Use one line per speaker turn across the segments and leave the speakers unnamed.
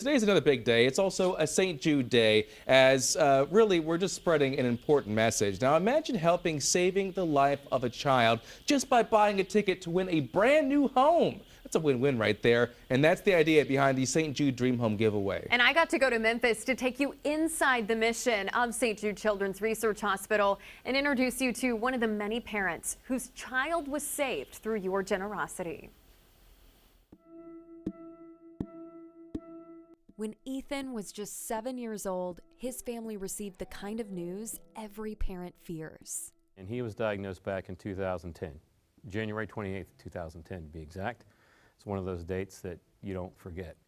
Today's another big day. It's also a St. Jude Day, as really we're just spreading an important message. Now imagine saving the life of a child just by buying a ticket to win a brand new home. That's a win-win right there, and that's the idea behind the St. Jude Dream Home Giveaway.
And I got to go to Memphis to take you inside the mission of St. Jude Children's Research Hospital and introduce you to one of the many parents whose child was saved through your generosity.
When Ethan was just 7 years old, his family received the kind of news every parent fears.
And he was diagnosed back in 2010, January 28th, 2010 to be exact. It's one of those dates that you don't forget.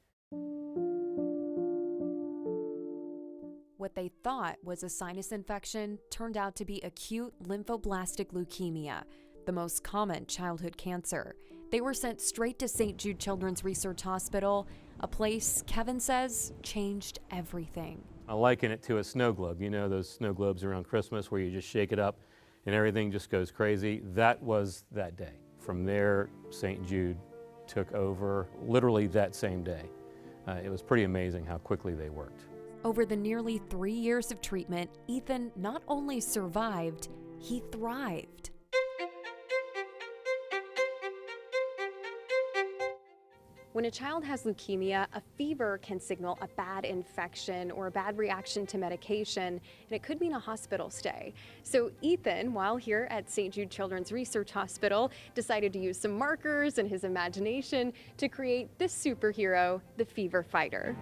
What they thought was a sinus infection turned out to be acute lymphoblastic leukemia, the most common childhood cancer. They were sent straight to St. Jude Children's Research Hospital, a place Kevin says changed everything.
I liken it to a snow globe. You know those snow globes around Christmas where you just shake it up and everything just goes crazy? That was that day. From there, St. Jude took over literally that same day. It was pretty amazing how quickly they worked.
Over the nearly 3 years of treatment, Ethan not only survived, he thrived.
When a child has leukemia, a fever can signal a bad infection or a bad reaction to medication, and it could mean a hospital stay. So Ethan, while here at St. Jude Children's Research Hospital, decided to use some markers and his imagination to create this superhero, the fever fighter.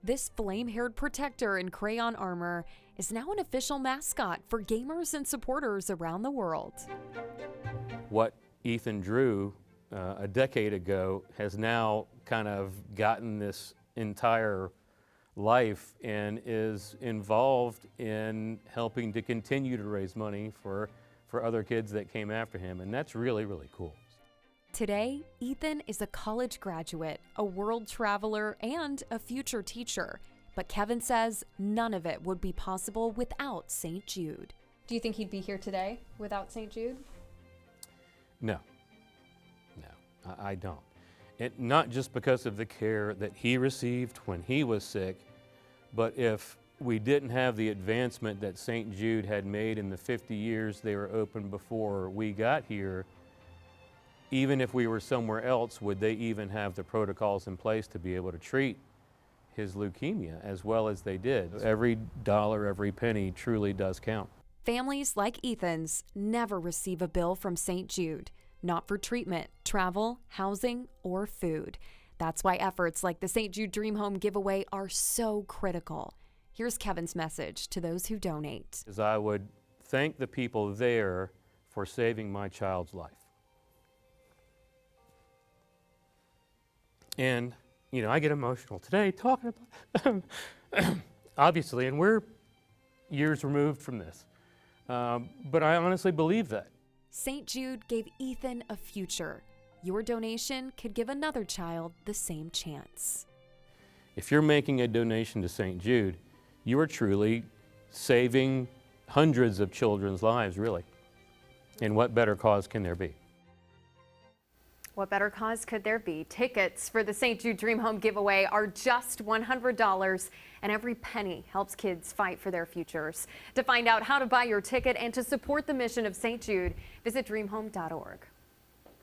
This flame-haired protector in crayon armor is now an official mascot for gamers and supporters around the world.
What Ethan drew a decade ago has now kind of gotten this entire life and is involved in helping to continue to raise money for other kids that came after him, and that's really, really cool.
Today, Ethan is a college graduate, a world traveler, and a future teacher. But Kevin says none of it would be possible without St. Jude.
Do you think he'd be here today without St. Jude?
No, I don't. Not just because of the care that he received when he was sick, but if we didn't have the advancement that St. Jude had made in the 50 years they were open before we got here, even if we were somewhere else, would they even have the protocols in place to be able to treat his leukemia as well as they did? Every dollar, every penny truly does count.
Families like Ethan's never receive a bill from St. Jude, not for treatment, travel, housing, or food. That's why efforts like the St. Jude Dream Home Giveaway are so critical. Here's Kevin's message to those who donate.
I would thank the people there for saving my child's life. And, you know, I get emotional today talking about obviously, and we're years removed from this. But I honestly believe that.
St. Jude gave Ethan a future. Your donation could give another child the same chance.
If you're making a donation to St. Jude, you are truly saving hundreds of children's lives, really. And what better cause can there be?
What better cause could there be? Tickets for the St. Jude Dream Home Giveaway are just $100, and every penny helps kids fight for their futures. To find out how to buy your ticket and to support the mission of St. Jude, visit dreamhome.org.